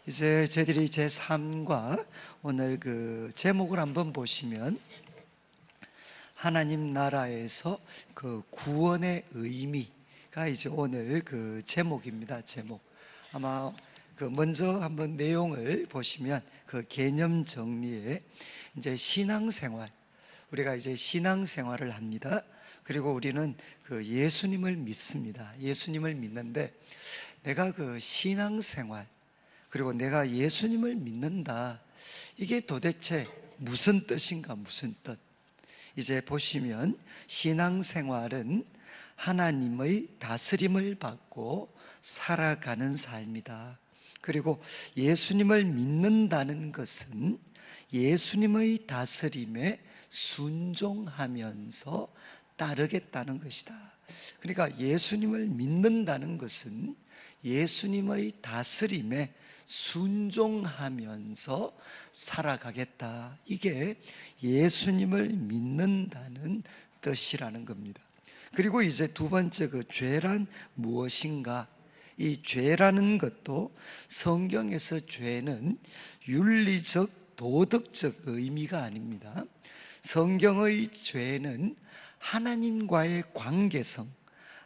이제 저희들이 제 3과 오늘 그 제목을 한번 보시면 하나님 나라에서 그 구원의 의미가 이제 오늘 그 제목입니다. 제목. 아마 그 먼저 한번 내용을 보시면 그 개념 정리에 이제 신앙생활, 우리가 이제 신앙생활을 합니다. 그리고 우리는 그 예수님을 믿습니다. 예수님을 믿는데 내가 그 신앙생활, 그리고 내가 예수님을 믿는다, 이게 도대체 무슨 뜻인가? 무슨 뜻? 이제 보시면 신앙생활은 하나님의 다스림을 받고 살아가는 삶이다. 그리고 예수님을 믿는다는 것은 예수님의 다스림에 순종하면서 따르겠다는 것이다. 그러니까 예수님을 믿는다는 것은 예수님의 다스림에 순종하면서 살아가겠다. 이게 예수님을 믿는다는 뜻이라는 겁니다. 그리고 이제 두 번째, 그 죄란 무엇인가? 이 죄라는 것도 성경에서 죄는 윤리적, 도덕적 의미가 아닙니다. 성경의 죄는 하나님과의 관계성,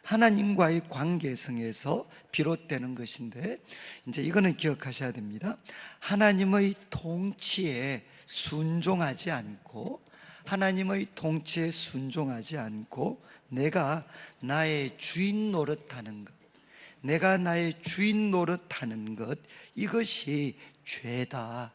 하나님과의 관계성에서 비롯되는 것인데, 이제 이거는 기억하셔야 됩니다. 하나님의 통치에 순종하지 않고, 하나님의 통치에 순종하지 않고 내가 나의 주인 노릇하는 것, 내가 나의 주인 노릇하는 것, 이것이 죄다.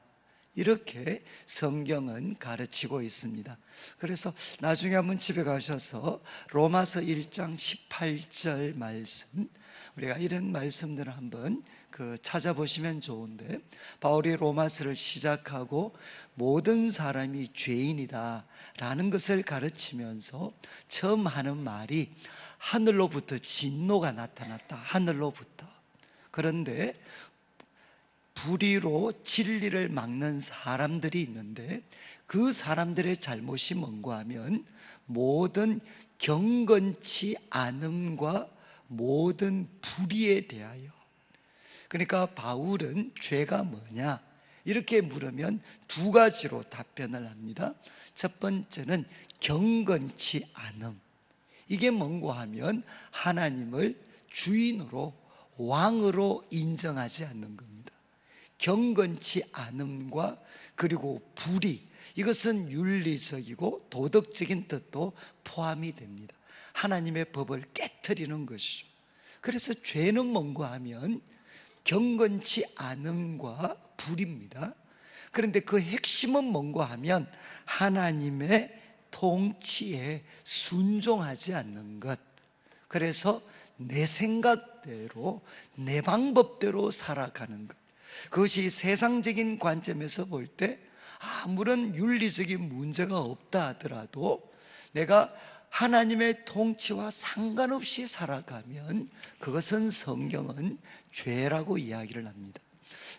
이렇게 성경은 가르치고 있습니다. 그래서 나중에 한번 집에 가셔서 로마서 1장 18절 말씀, 우리가 이런 말씀들을 한번 찾아보시면 좋은데, 바울이 로마서를 시작하고 모든 사람이 죄인이다 라는 것을 가르치면서 처음 하는 말이 하늘로부터 진노가 나타났다. 하늘로부터. 그런데 불의로 진리를 막는 사람들이 있는데, 그 사람들의 잘못이 뭔가 하면 모든 경건치 않음과 모든 불의에 대하여. 그러니까 바울은 죄가 뭐냐? 이렇게 물으면 두 가지로 답변을 합니다. 첫 번째는 경건치 않음. 이게 뭔가 하면 하나님을 주인으로, 왕으로 인정하지 않는 겁니다. 경건치 않음과 그리고 불의, 이것은 윤리적이고 도덕적인 뜻도 포함이 됩니다. 하나님의 법을 깨트리는 것이죠. 그래서 죄는 뭔가 하면 경건치 않음과 불입니다. 그런데 그 핵심은 뭔가 하면 하나님의 통치에 순종하지 않는 것. 그래서 내 생각대로, 내 방법대로 살아가는 것. 그것이 세상적인 관점에서 볼 때 아무런 윤리적인 문제가 없다 하더라도 내가 하나님의 통치와 상관없이 살아가면 그것은 성경은 죄라고 이야기를 합니다.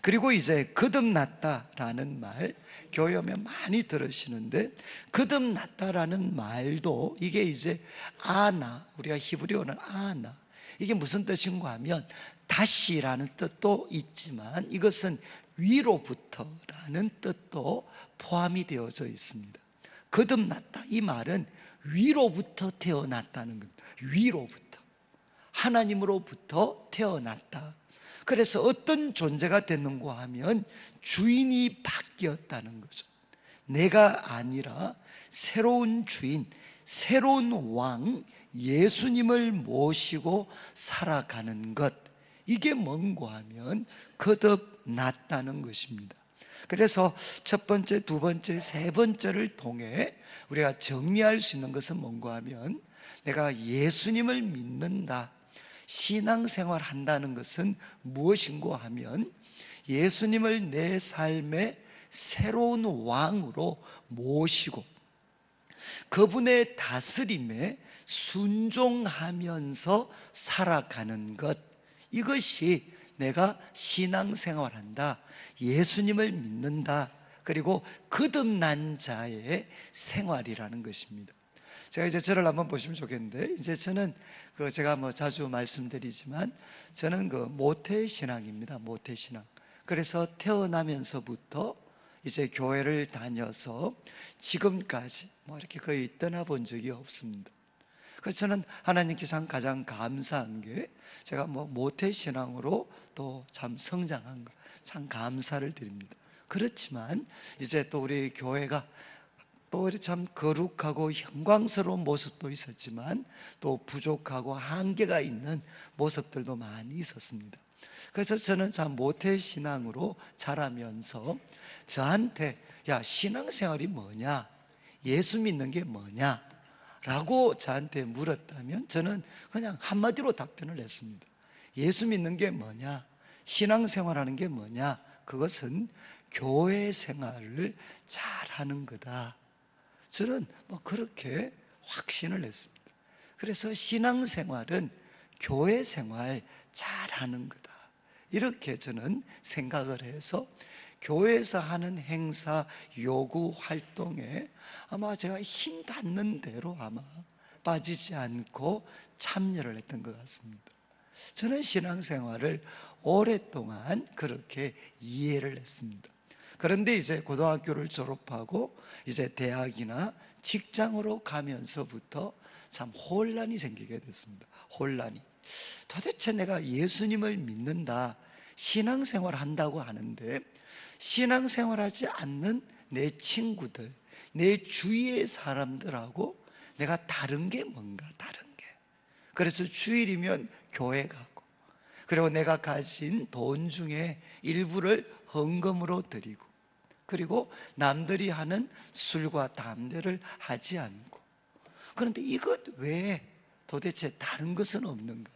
그리고 이제 거듭났다라는 말, 교회 오면 많이 들으시는데, 거듭났다라는 말도 이게 이제 아나, 우리가 히브리어는 아나, 이게 무슨 뜻인가 하면 다시라는 뜻도 있지만 이것은 위로부터라는 뜻도 포함이 되어져 있습니다. 거듭났다, 이 말은 위로부터 태어났다는 겁니다. 위로부터, 하나님으로부터 태어났다. 그래서 어떤 존재가 됐는가 하면 주인이 바뀌었다는 거죠. 내가 아니라 새로운 주인, 새로운 왕, 예수님을 모시고 살아가는 것, 이게 뭔가 하면 거듭났다는 것입니다. 그래서 첫 번째, 두 번째, 세 번째를 통해 우리가 정리할 수 있는 것은 뭔가 하면 내가 예수님을 믿는다, 신앙생활 한다는 것은 무엇인가 하면 예수님을 내 삶의 새로운 왕으로 모시고 그분의 다스림에 순종하면서 살아가는 것, 이것이 내가 신앙생활한다, 예수님을 믿는다, 그리고 거듭난 자의 생활이라는 것입니다. 제가 이제 저를 한번 보시면 좋겠는데, 이제 저는 제가 자주 말씀드리지만 저는 모태신앙입니다. 모태신앙. 그래서 태어나면서부터 이제 교회를 다녀서 지금까지 뭐 이렇게 거의 떠나본 적이 없습니다. 그래서 저는 하나님께서 가장 감사한 게 제가 뭐 모태신앙으로 또 참 성장한 거 참 감사를 드립니다. 그렇지만 이제 또 우리 교회가 또 참 거룩하고 영광스러운 모습도 있었지만 또 부족하고 한계가 있는 모습들도 많이 있었습니다. 그래서 저는 참 모태신앙으로 자라면서 저한테 야, 신앙생활이 뭐냐? 예수 믿는 게 뭐냐? 라고 저한테 물었다면 저는 그냥 한마디로 답변을 했습니다. 예수 믿는 게 뭐냐? 신앙생활하는 게 뭐냐? 그것은 교회 생활을 잘하는 거다. 저는 뭐 그렇게 확신을 했습니다. 그래서 신앙생활은 교회 생활 잘하는 거다. 이렇게 저는 생각을 해서 교회에서 하는 행사, 요구 활동에 아마 제가 힘 닿는 대로 아마 빠지지 않고 참여를 했던 것 같습니다. 저는 신앙생활을 오랫동안 그렇게 이해를 했습니다. 그런데 이제 고등학교를 졸업하고 이제 대학이나 직장으로 가면서부터 참 혼란이 생기게 됐습니다. 혼란이. 도대체 내가 예수님을 믿는다, 신앙생활 한다고 하는데 신앙생활하지 않는 내 친구들, 내 주위의 사람들하고 내가 다른 게 뭔가, 다른 게. 그래서 주일이면 교회 가고, 그리고 내가 가진 돈 중에 일부를 헌금으로 드리고, 그리고 남들이 하는 술과 담배를 하지 않고. 그런데 이것 외에 도대체 다른 것은 없는가?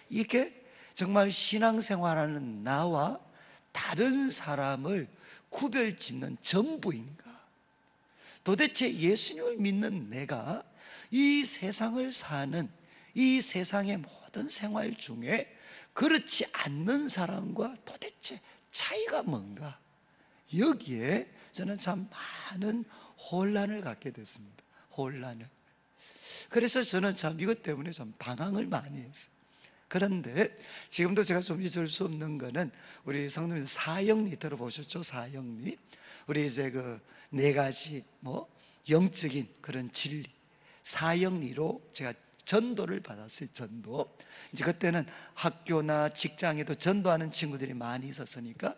이게 정말 신앙생활하는 나와 다른 사람을 구별짓는 전부인가? 도대체 예수님을 믿는 내가 이 세상을 사는 이 세상의 모든 생활 중에 그렇지 않는 사람과 도대체 차이가 뭔가? 여기에 저는 참 많은 혼란을 갖게 됐습니다. 혼란을. 그래서 저는 참 이것 때문에 좀 방황을 많이 했어요. 그런데 지금도 제가 좀 잊을 수 없는 거는 우리 성도님 사형리 들어보셨죠? 사형리. 우리 이제 그 네 가지 뭐 영적인 그런 진리, 사형리로 제가 전도를 받았어요. 전도. 이제 그때는 학교나 직장에도 전도하는 친구들이 많이 있었으니까,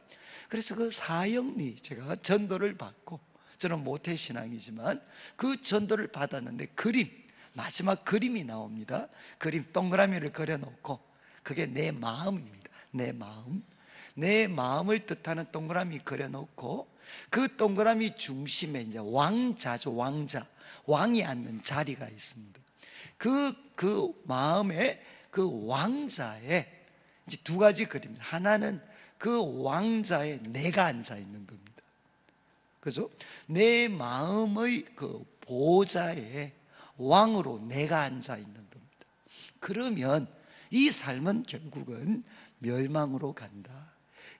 그래서 그 사형리 제가 전도를 받고, 저는 모태신앙이지만 그 전도를 받았는데 그림, 마지막 그림이 나옵니다. 그림 동그라미를 그려놓고 그게 내 마음입니다. 내 마음, 내 마음을 뜻하는 동그라미 그려놓고 그 동그라미 중심에 이제 왕자죠. 왕자, 왕이 앉는 자리가 있습니다. 그 마음에 그 왕자에 이제 두 가지 그림입니다. 하나는 그 왕자에 내가 앉아 있는 겁니다. 그죠? 내 마음의 그 보좌에 왕으로 내가 앉아 있는 겁니다. 그러면 이 삶은 결국은 멸망으로 간다.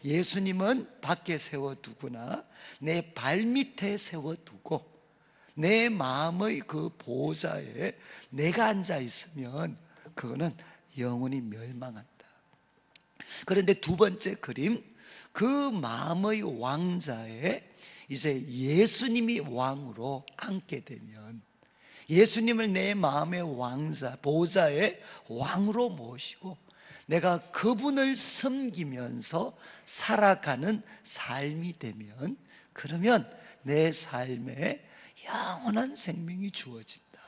예수님은 밖에 세워두거나 내 발밑에 세워두고 내 마음의 그 보좌에 내가 앉아 있으면 그거는 영원히 멸망한다. 그런데 두 번째 그림, 그 마음의 왕자에 이제 예수님이 왕으로 앉게 되면, 예수님을 내 마음의 왕자, 보좌의 왕으로 모시고 내가 그분을 섬기면서 살아가는 삶이 되면, 그러면 내 삶에 영원한 생명이 주어진다.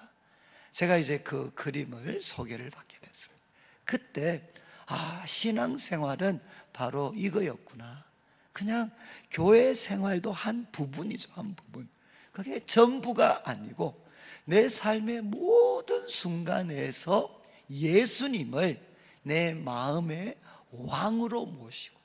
제가 이제 그 그림을 소개를 받게 됐어요. 그때 신앙생활은 바로 이거였구나. 그냥 교회 생활도 한 부분이죠. 한 부분. 그게 전부가 아니고 내 삶의 모든 순간에서 예수님을 내 마음의 왕으로 모시고,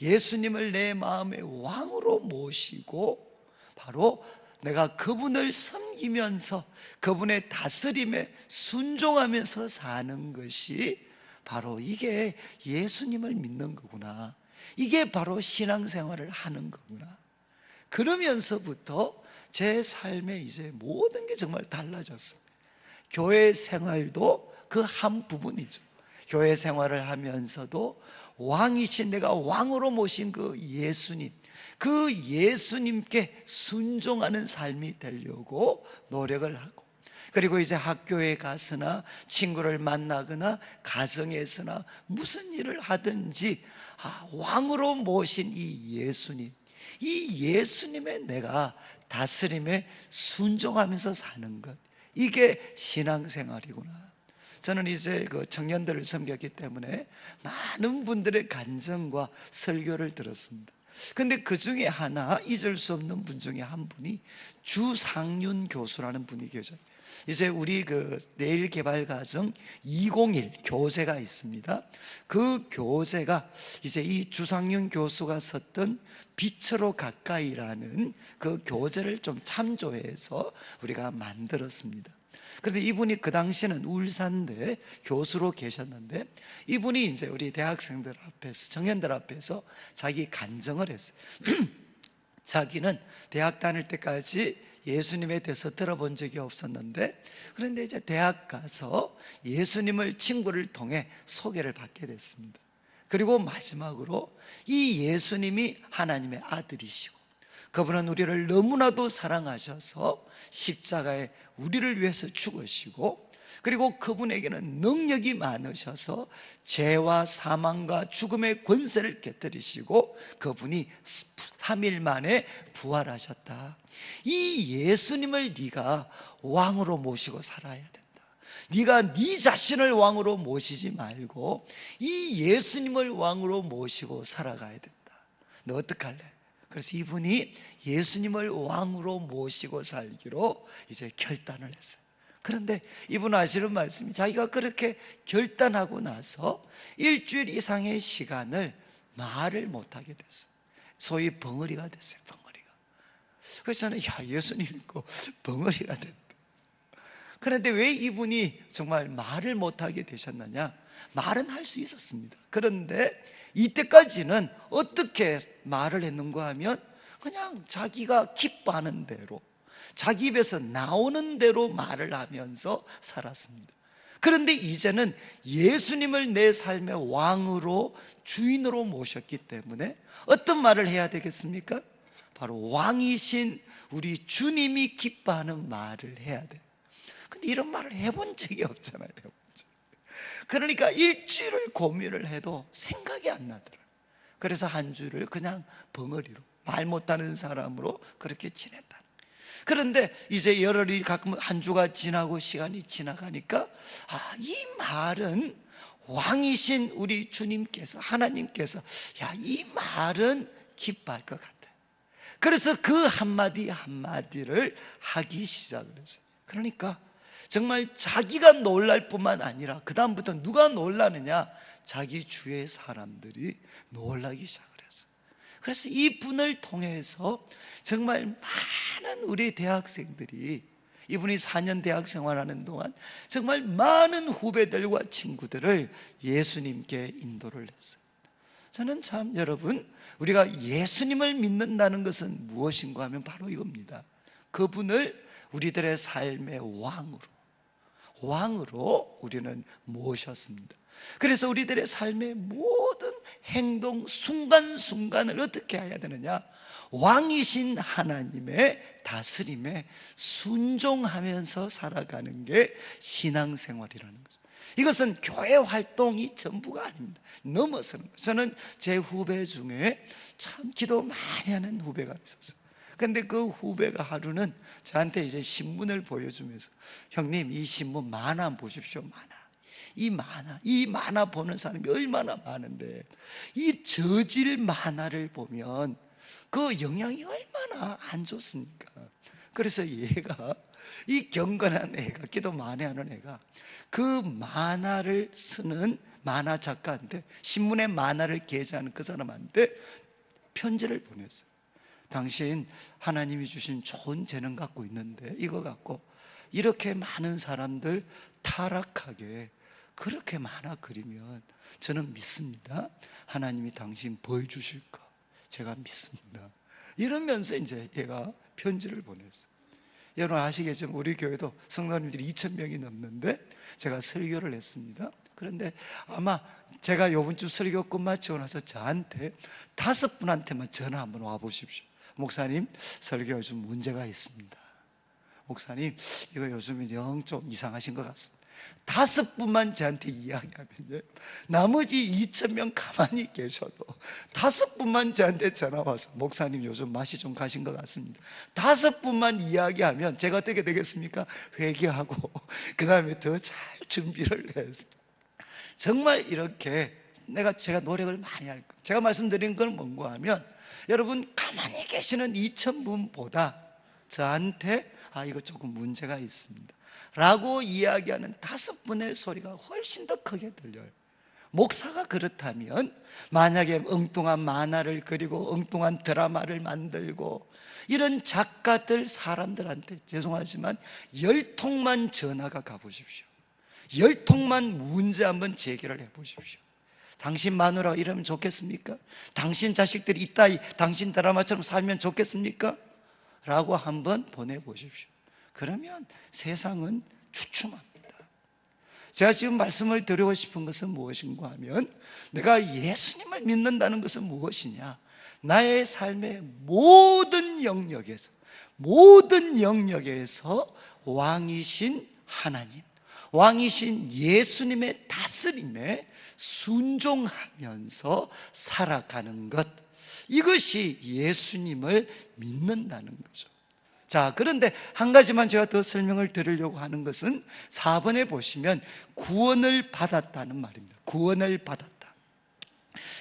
예수님을 내 마음의 왕으로 모시고 바로 내가 그분을 섬기면서 그분의 다스림에 순종하면서 사는 것이 바로 이게 예수님을 믿는 거구나. 이게 바로 신앙생활을 하는 거구나. 그러면서부터 제 삶에 이제 모든 게 정말 달라졌어요. 교회 생활도 그 한 부분이죠. 교회 생활을 하면서도 왕이신 내가 왕으로 모신 그 예수님, 그 예수님께 순종하는 삶이 되려고 노력을 하고, 그리고 이제 학교에 가서나 친구를 만나거나 가정에서나 무슨 일을 하든지 왕으로 모신 이 예수님, 이 예수님의 내가 다스림에 순종하면서 사는 것, 이게 신앙생활이구나. 저는 이제 그 청년들을 섬겼기 때문에 많은 분들의 간증과 설교를 들었습니다. 근데 그 중에 하나, 잊을 수 없는 분 중에 한 분이 주상윤 교수라는 분이 계셔요. 이제 우리 그 내일개발과정 201 교재가 있습니다. 그 교재가 이제 이 주상윤 교수가 썼던 빛으로 가까이라는 그 교재를 좀 참조해서 우리가 만들었습니다. 그런데 이분이 그 당시는 울산대 교수로 계셨는데, 이분이 이제 우리 대학생들 앞에서, 청년들 앞에서 자기 간증을 했어요. 자기는 대학 다닐 때까지 예수님에 대해서 들어본 적이 없었는데, 그런데 이제 대학 가서 예수님을 친구를 통해 소개를 받게 됐습니다. 그리고 마지막으로 이 예수님이 하나님의 아들이시고, 그분은 우리를 너무나도 사랑하셔서 십자가에 우리를 위해서 죽으시고, 그리고 그분에게는 능력이 많으셔서 죄와 사망과 죽음의 권세를 깨뜨리시고, 그분이 3일 만에 부활하셨다. 이 예수님을 네가 왕으로 모시고 살아야 된다. 네가 네 자신을 왕으로 모시지 말고 이 예수님을 왕으로 모시고 살아가야 된다. 너 어떡할래? 그래서 이분이 예수님을 왕으로 모시고 살기로 이제 결단을 했어요. 그런데 이분 아시는 말씀이, 자기가 그렇게 결단하고 나서 일주일 이상의 시간을 말을 못하게 됐어요. 소위 벙어리가 됐어요. 벙어리가. 그래서 저는 예수님 믿고 벙어리가 됐다. 그런데 왜 이분이 정말 말을 못하게 되셨느냐? 말은 할 수 있었습니다. 그런데 이때까지는 어떻게 말을 했는가 하면 그냥 자기가 기뻐하는 대로, 자기 입에서 나오는 대로 말을 하면서 살았습니다. 그런데 이제는 예수님을 내 삶의 왕으로, 주인으로 모셨기 때문에 어떤 말을 해야 되겠습니까? 바로 왕이신 우리 주님이 기뻐하는 말을 해야 돼요. 근데 이런 말을 해본 적이 없잖아요. 그러니까 일주일을 고민을 해도 생각이 안 나더라고요. 그래서 한 주를 그냥 벙어리로, 말 못하는 사람으로 그렇게 지냈다. 그런데 이제 열흘이 가끔 한 주가 지나고 시간이 지나가니까 이 말은 왕이신 우리 주님께서, 하나님께서 이 말은 기뻐할 것 같아요. 그래서 그 한마디 한마디를 하기 시작을 했어요. 그러니까 정말 자기가 놀랄 뿐만 아니라 그 다음부터 누가 놀라느냐? 자기 주위의 사람들이 놀라기 시작을 했어요. 그래서 이 분을 통해서 정말 많은 우리 대학생들이, 이분이 4년 대학 생활하는 동안 정말 많은 후배들과 친구들을 예수님께 인도를 했어요. 저는 참, 여러분, 우리가 예수님을 믿는다는 것은 무엇인가 하면 바로 이겁니다. 그분을 우리들의 삶의 왕으로 우리는 모셨습니다. 그래서 우리들의 삶의 모든 행동, 순간순간을 어떻게 해야 되느냐? 왕이신 하나님의 다스림에 순종하면서 살아가는 게 신앙생활이라는 거죠. 이것은 교회 활동이 전부가 아닙니다. 넘어서는 거죠. 저는 제 후배 중에 참 기도 많이 하는 후배가 있었어요. 근데 그 후배가 하루는 저한테 이제 신문을 보여주면서, 형님, 이 신문 만화 한번 보십시오. 이 만화 보는 사람이 얼마나 많은데 이 저질 만화를 보면 그 영향이 얼마나 안 좋습니까? 그래서 얘가, 이 경건한 애가, 기도 많이 하는 애가 그 만화를 쓰는 만화 작가한테, 신문에 만화를 게재하는 그 사람한테 편지를 보냈어요. 당신 하나님이 주신 좋은 재능 갖고 있는데 이거 갖고 이렇게 많은 사람들 타락하게 그렇게 만화 그리면 저는 믿습니다. 하나님이 당신 벌 주실 거 제가 믿습니다. 이러면서 이제 얘가 편지를 보냈어요. 여러분 아시겠지만 우리 교회도 성도님들이 2,000명이 넘는데 제가 설교를 했습니다. 그런데 아마 제가 이번 주 설교 끝마치고 나서 저한테 5분한테만 전화 한번 와 보십시오. 목사님, 설교 요즘 문제가 있습니다. 목사님, 이거 요즘 영 좀 이상하신 것 같습니다. 5분만 저한테 이야기하면요, 나머지 2,000명 가만히 계셔도 5분만 저한테 전화 와서 목사님 요즘 맛이 좀 가신 것 같습니다, 5분만 이야기하면 제가 어떻게 되겠습니까? 회개하고 그 다음에 더 잘 준비를 해서 정말 이렇게 제가 노력을 많이 할 거예요. 제가 말씀드린 건 뭔가 하면, 여러분 가만히 계시는 2,000분보다 저한테 이거 조금 문제가 있습니다 라고 이야기하는 5분의 소리가 훨씬 더 크게 들려요. 목사가 그렇다면 만약에 엉뚱한 만화를 그리고 엉뚱한 드라마를 만들고 이런 작가들, 사람들한테 죄송하지만 10통만 전화가 가보십시오. 10통만 문제 한번 제기를 해보십시오. 당신 마누라가 이러면 좋겠습니까? 당신 자식들이 이따위 당신 드라마처럼 살면 좋겠습니까? 라고 한번 보내보십시오. 그러면 세상은 주춤합니다. 제가 지금 말씀을 드리고 싶은 것은 무엇인가 하면, 내가 예수님을 믿는다는 것은 무엇이냐? 나의 삶의 모든 영역에서 왕이신 하나님, 왕이신 예수님의 다스림에 순종하면서 살아가는 것, 이것이 예수님을 믿는다는 거죠. 자, 그런데 한 가지만 제가 더 설명을 드리려고 하는 것은 4번에 보시면 구원을 받았다는 말입니다. 구원을 받았다.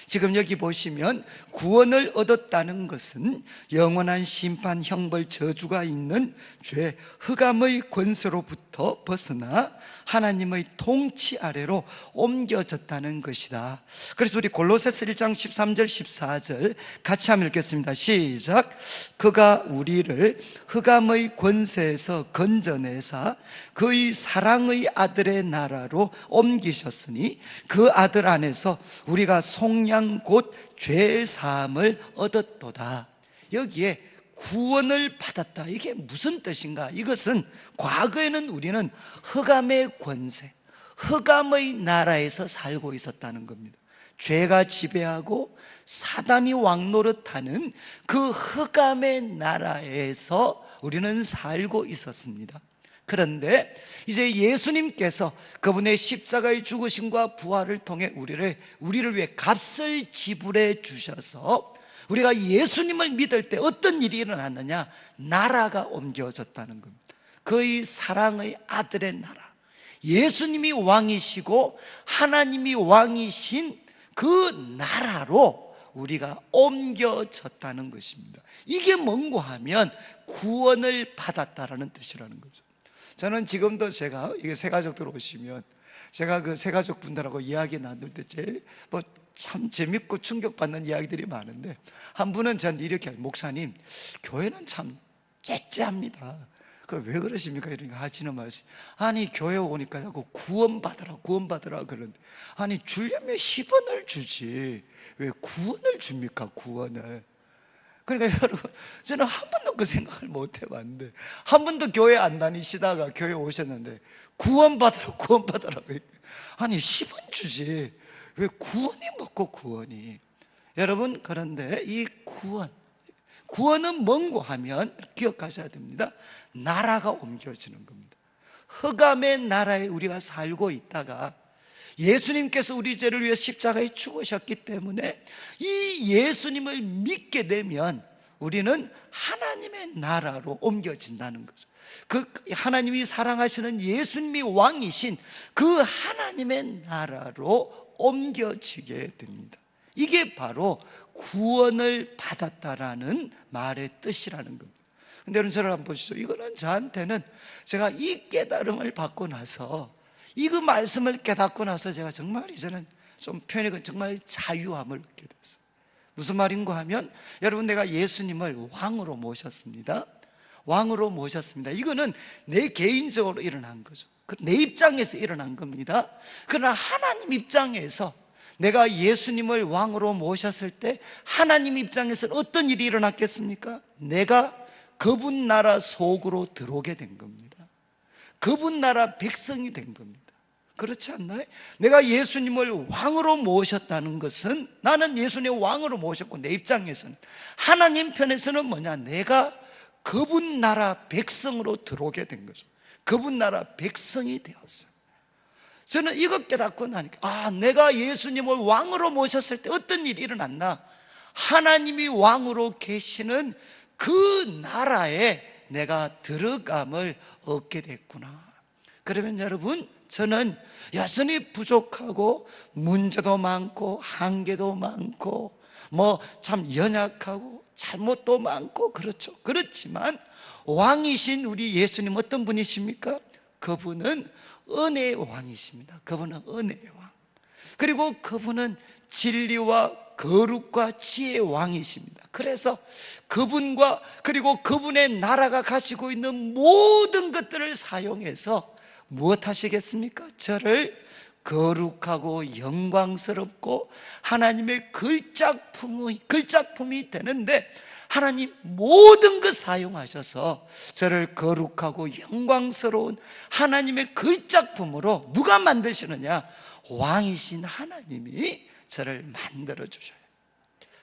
지금 여기 보시면 구원을 얻었다는 것은 영원한 심판, 형벌, 저주가 있는 죄, 흑암의 권세로부터 벗어나 하나님의 통치 아래로 옮겨졌다는 것이다. 그래서 우리 골로새서 1장 13절 14절 같이 한번 읽겠습니다. 시작. 그가 우리를 흑암의 권세에서 건져내사 그의 사랑의 아들의 나라로 옮기셨으니 그 아들 안에서 우리가 속량 곧 죄의 사함을 얻었도다. 여기에 구원을 받았다, 이게 무슨 뜻인가? 이것은 과거에는 우리는 흑암의 권세, 흑암의 나라에서 살고 있었다는 겁니다. 죄가 지배하고 사단이 왕노릇하는 그 흑암의 나라에서 우리는 살고 있었습니다. 그런데 이제 예수님께서 그분의 십자가의 죽으심과 부활을 통해 우리를 위해 값을 지불해 주셔서 우리가 예수님을 믿을 때 어떤 일이 일어났느냐? 나라가 옮겨졌다는 겁니다. 그의 사랑의 아들의 나라, 예수님이 왕이시고 하나님이 왕이신 그 나라로 우리가 옮겨졌다는 것입니다. 이게 뭔고 하면 구원을 받았다라는 뜻이라는 거죠. 저는 지금도 제가 이게 새가족들 오시면 제가 그 새가족 분들하고 이야기 나눌 때 제일 참 재밌고 충격받는 이야기들이 많은데, 한 분은 저한테 이렇게, 목사님 교회는 참 째째합니다. 왜 그러십니까? 이러니까 하시는 말씀, 아니 교회 오니까 자꾸 구원받으라 그러는데, 아니 주려면 10원을 주지 왜 구원을 줍니까? 구원을. 그러니까 여러분, 저는 한 번도 그 생각을 못 해봤는데, 한 번도 교회 안 다니시다가 교회 오셨는데 구원받으라 아니 10원 주지 왜 구원이 먹고 구원이. 여러분, 그런데 이 구원은 뭔고 하면 기억하셔야 됩니다. 나라가 옮겨지는 겁니다. 흑암의 나라에 우리가 살고 있다가 예수님께서 우리 죄를 위해 십자가에 죽으셨기 때문에 이 예수님을 믿게 되면 우리는 하나님의 나라로 옮겨진다는 거죠. 그 하나님이 사랑하시는 예수님이 왕이신 그 하나님의 나라로 옮겨지게 됩니다. 이게 바로 구원을 받았다라는 말의 뜻이라는 겁니다. 근데 여러분, 저를 한번 보시죠. 이거는 저한테는 제가 이 깨달음을 받고 나서, 이 그 말씀을 깨닫고 나서 제가 정말 이제는 좀 편하게 정말 자유함을 얻게 됐어요. 무슨 말인가 하면, 여러분, 내가 예수님을 왕으로 모셨습니다. 왕으로 모셨습니다. 이거는 내 개인적으로 일어난 거죠. 내 입장에서 일어난 겁니다. 그러나 하나님 입장에서 내가 예수님을 왕으로 모셨을 때 하나님 입장에서는 어떤 일이 일어났겠습니까? 내가 그분 나라 속으로 들어오게 된 겁니다. 그분 나라 백성이 된 겁니다. 그렇지 않나요? 내가 예수님을 왕으로 모셨다는 것은, 나는 예수님을 왕으로 모셨고, 내 입장에서는, 하나님 편에서는 뭐냐? 내가 그분 나라 백성으로 들어오게 된 거죠. 그분 나라 백성이 되었어요. 저는 이거 깨닫고 나니까, 내가 예수님을 왕으로 모셨을 때 어떤 일이 일어났나? 하나님이 왕으로 계시는 그 나라에 내가 들어감을 얻게 됐구나. 그러면 여러분, 저는 여전히 부족하고 문제도 많고 한계도 많고 참 연약하고 잘못도 많고, 그렇죠. 그렇지만 왕이신 우리 예수님 어떤 분이십니까? 그분은 은혜의 왕이십니다. 그분은 은혜의 왕. 그리고 그분은 진리와 거룩과 지혜의 왕이십니다. 그래서 그분과, 그리고 그분의 나라가 가지고 있는 모든 것들을 사용해서 무엇 하시겠습니까? 저를 거룩하고 영광스럽고 하나님의 걸작품이 되는데, 하나님 모든 것 사용하셔서 저를 거룩하고 영광스러운 하나님의 걸작품으로 누가 만드시느냐? 왕이신 하나님이 저를 만들어 주셔요.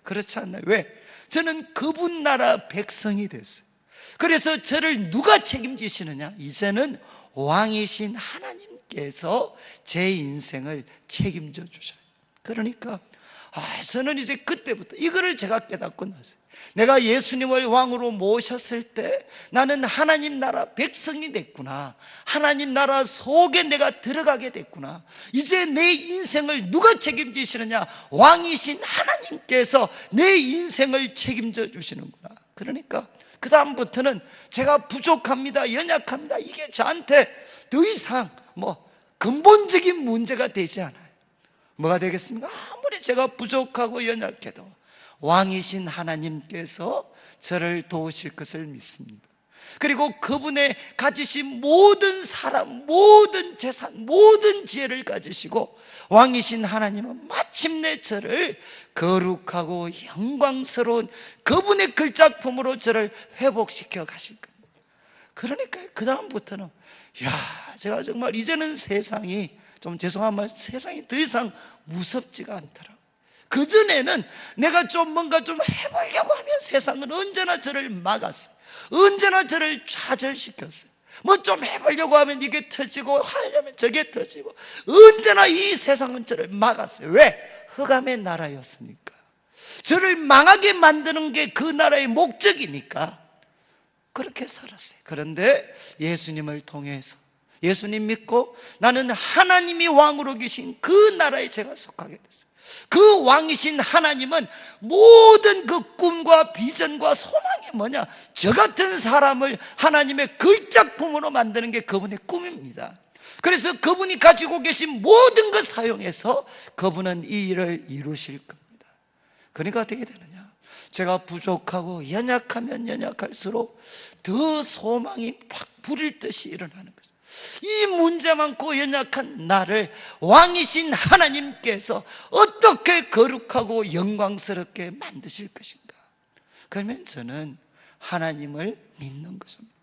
그렇지 않나요? 왜? 저는 그분 나라 백성이 됐어요. 그래서 저를 누가 책임지시느냐? 이제는 왕이신 하나님께서 제 인생을 책임져 주셔요. 그러니까 저는 이제 그때부터 이거를 제가 깨닫고 났어요. 내가 예수님을 왕으로 모셨을 때 나는 하나님 나라 백성이 됐구나. 하나님 나라 속에 내가 들어가게 됐구나. 이제 내 인생을 누가 책임지시느냐? 왕이신 하나님께서 내 인생을 책임져 주시는구나. 그러니까 그 다음부터는 제가 부족합니다, 연약합니다, 이게 저한테 더 이상 근본적인 문제가 되지 않아요. 뭐가 되겠습니까? 아무리 제가 부족하고 연약해도 왕이신 하나님께서 저를 도우실 것을 믿습니다. 그리고 그분의 가지신 모든 사람, 모든 재산, 모든 지혜를 가지시고 왕이신 하나님은 마침내 저를 거룩하고 영광스러운 그분의 걸작품으로 저를 회복시켜 가실 겁니다. 그러니까 그 다음부터는 제가 정말 이제는 세상이, 좀 죄송한 말, 세상이 더 이상 무섭지가 않더라고요. 그전에는 내가 뭔가 해보려고 하면 세상은 언제나 저를 막았어요. 언제나 저를 좌절시켰어요. 좀 해보려고 하면 이게 터지고, 하려면 저게 터지고, 언제나 이 세상은 저를 막았어요. 왜? 흑암의 나라였으니까. 저를 망하게 만드는 게 그 나라의 목적이니까 그렇게 살았어요. 그런데 예수님을 통해서, 예수님 믿고 나는 하나님이 왕으로 계신 그 나라에 제가 속하게 됐어요. 그 왕이신 하나님은 모든 그 꿈과 비전과 소망이 뭐냐? 저 같은 사람을 하나님의 걸작품으로 만드는 게 그분의 꿈입니다. 그래서 그분이 가지고 계신 모든 것 사용해서 그분은 이 일을 이루실 겁니다. 그러니까 어떻게 되느냐? 제가 부족하고 연약하면 연약할수록 더 소망이 팍 불일 듯이 일어나는 거죠. 이 문제 많고 연약한 나를 왕이신 하나님께서 어떻게 거룩하고 영광스럽게 만드실 것인가? 그러면 저는 하나님을 믿는 것입니다.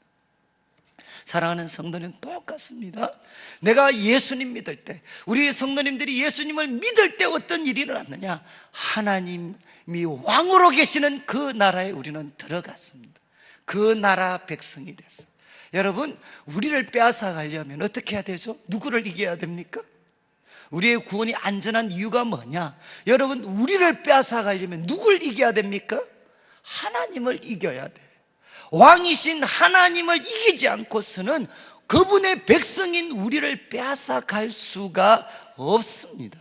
사랑하는 성도님, 똑같습니다. 내가 예수님 믿을 때, 우리 성도님들이 예수님을 믿을 때 어떤 일이 일어났느냐? 하나님이 왕으로 계시는 그 나라에 우리는 들어갔습니다. 그 나라 백성이 됐어요. 여러분, 우리를 빼앗아 가려면 어떻게 해야 되죠? 누구를 이겨야 됩니까? 우리의 구원이 안전한 이유가 뭐냐? 여러분, 우리를 빼앗아 가려면 누굴 이겨야 됩니까? 하나님을 이겨야 돼. 왕이신 하나님을 이기지 않고서는 그분의 백성인 우리를 빼앗아 갈 수가 없습니다.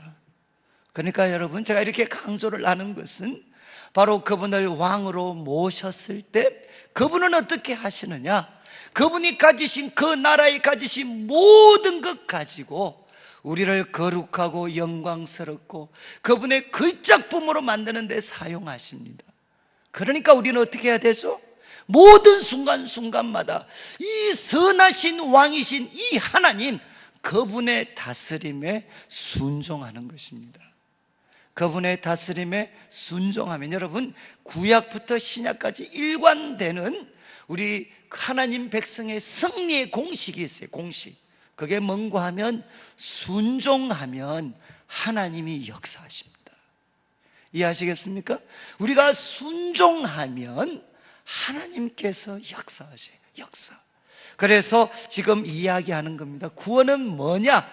그러니까 여러분, 제가 이렇게 강조를 하는 것은 바로 그분을 왕으로 모셨을 때 그분은 어떻게 하시느냐? 그분이 가지신, 그 나라에 가지신 모든 것 가지고 우리를 거룩하고 영광스럽고 그분의 걸작품으로 만드는 데 사용하십니다. 그러니까 우리는 어떻게 해야 되죠? 모든 순간순간마다 이 선하신 왕이신 이 하나님, 그분의 다스림에 순종하는 것입니다. 그분의 다스림에 순종하면, 여러분, 구약부터 신약까지 일관되는 우리 하나님 백성의 승리의 공식이 있어요. 공식. 그게 뭔가 하면 순종하면 하나님이 역사하십니다. 이해하시겠습니까? 우리가 순종하면 하나님께서 역사하셔요. 역사. 그래서 지금 이야기하는 겁니다. 구원은 뭐냐?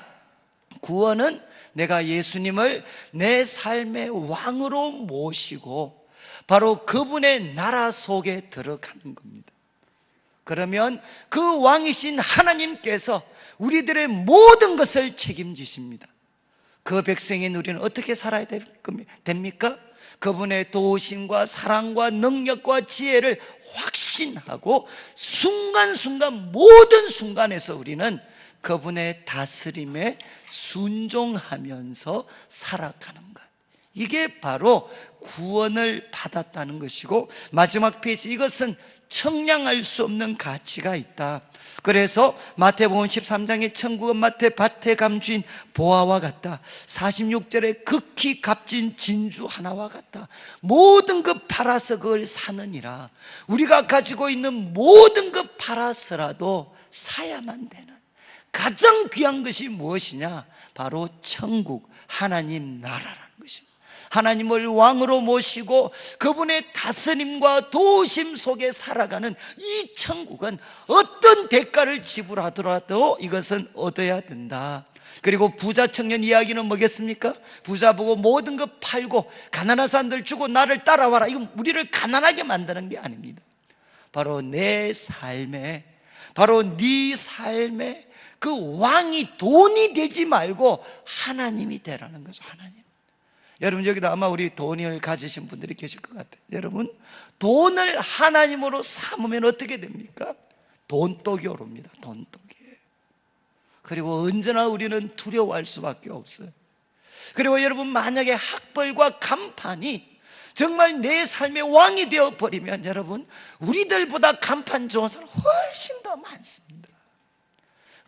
구원은 내가 예수님을 내 삶의 왕으로 모시고 바로 그분의 나라 속에 들어가는 겁니다. 그러면 그 왕이신 하나님께서 우리들의 모든 것을 책임지십니다. 그 백성인 우리는 어떻게 살아야 됩니까? 그분의 도우심과 사랑과 능력과 지혜를 확신하고 순간순간 모든 순간에서 우리는 그분의 다스림에 순종하면서 살아가는 것, 이게 바로 구원을 받았다는 것이고, 마지막 페이지, 이것은 청량할 수 없는 가치가 있다. 그래서 마태복음 13장의 천국은 마태 밭에 감추인 보화와 같다. 46절에 극히 값진 진주 하나와 같다. 모든 것 팔아서 그걸 사느니라. 우리가 가지고 있는 모든 것 팔아서라도 사야만 되는 가장 귀한 것이 무엇이냐? 바로 천국, 하나님 나라라는 것입니다. 하나님을 왕으로 모시고 그분의 다스림과 도우심 속에 살아가는 이 천국은 어떤 대가를 지불하더라도 이것은 얻어야 된다. 그리고 부자 청년 이야기는 뭐겠습니까? 부자 보고 모든 것 팔고 가난한 사람들 주고 나를 따라와라. 이건 우리를 가난하게 만드는 게 아닙니다. 바로 내 삶에, 바로 네 삶에 그 왕이 돈이 되지 말고 하나님이 되라는 거죠. 하나님. 여러분, 여기도 아마 우리 돈을 가지신 분들이 계실 것 같아요. 여러분, 돈을 하나님으로 삼으면 어떻게 됩니까? 돈독이 오릅니다. 돈독이. 그리고 언제나 우리는 두려워할 수밖에 없어요. 그리고 여러분, 만약에 학벌과 간판이 정말 내 삶의 왕이 되어버리면 여러분, 우리들보다 간판 좋은 사람 훨씬 더 많습니다.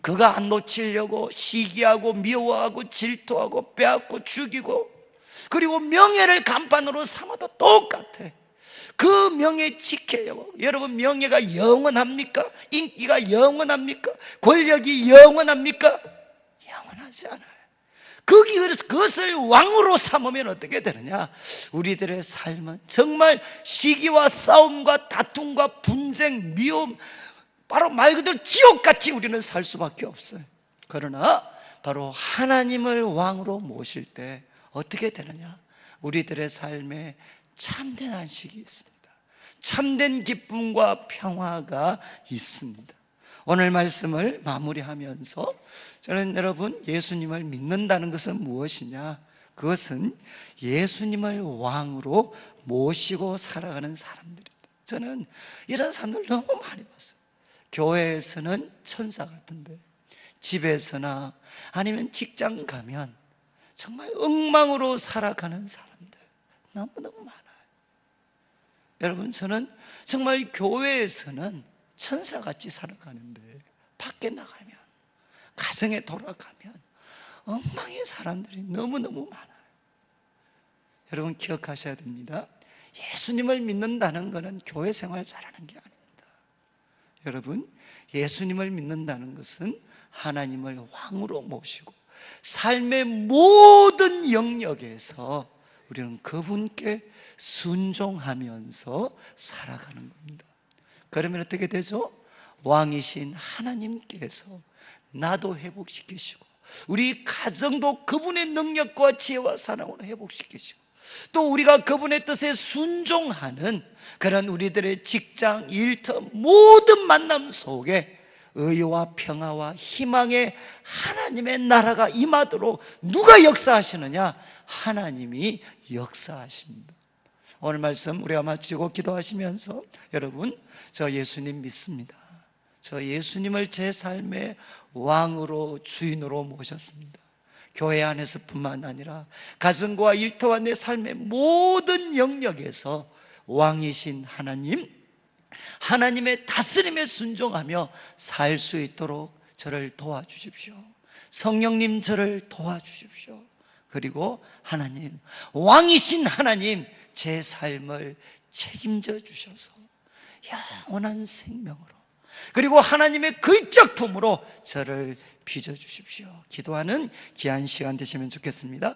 그거 안 놓치려고 시기하고 미워하고 질투하고 빼앗고 죽이고, 그리고 명예를 간판으로 삼아도 똑같아. 그 명예 지키려고. 여러분, 명예가 영원합니까? 인기가 영원합니까? 권력이 영원합니까? 영원하지 않아요. 그것을 왕으로 삼으면 어떻게 되느냐? 우리들의 삶은 정말 시기와 싸움과 다툼과 분쟁, 미움, 바로 말 그대로 지옥같이 우리는 살 수밖에 없어요. 그러나 바로 하나님을 왕으로 모실 때 어떻게 되느냐? 우리들의 삶에 참된 안식이 있습니다. 참된 기쁨과 평화가 있습니다. 오늘 말씀을 마무리하면서 저는 여러분, 예수님을 믿는다는 것은 무엇이냐? 그것은 예수님을 왕으로 모시고 살아가는 사람들입니다. 저는 이런 사람들 너무 많이 봤어요. 교회에서는 천사 같은데 집에서나 아니면 직장 가면 정말 엉망으로 살아가는 사람들 너무너무 많아요. 여러분, 저는 정말 교회에서는 천사같이 살아가는데 밖에 나가면, 가정에 돌아가면 엉망인 사람들이 너무너무 많아요. 여러분, 기억하셔야 됩니다. 예수님을 믿는다는 것은 교회 생활 잘하는 게 아닙니다. 여러분, 예수님을 믿는다는 것은 하나님을 왕으로 모시고 삶의 모든 영역에서 우리는 그분께 순종하면서 살아가는 겁니다. 그러면 어떻게 되죠? 왕이신 하나님께서 나도 회복시키시고 우리 가정도 그분의 능력과 지혜와 사랑으로 회복시키시고, 또 우리가 그분의 뜻에 순종하는 그런 우리들의 직장, 일터 모든 만남 속에 의와 평화와 희망의 하나님의 나라가 임하도록 누가 역사하시느냐? 하나님이 역사하십니다. 오늘 말씀 우리가 마치고 기도하시면서, 여러분, 저 예수님 믿습니다. 저 예수님을 제 삶의 왕으로, 주인으로 모셨습니다. 교회 안에서뿐만 아니라 가정과 일터와 내 삶의 모든 영역에서 왕이신 하나님, 하나님의 다스림에 순종하며 살 수 있도록 저를 도와주십시오. 성령님, 저를 도와주십시오. 그리고 하나님, 왕이신 하나님, 제 삶을 책임져 주셔서 영원한 생명으로, 그리고 하나님의 글작품으로 저를 빚어주십시오. 기도하는 귀한 시간 되시면 좋겠습니다.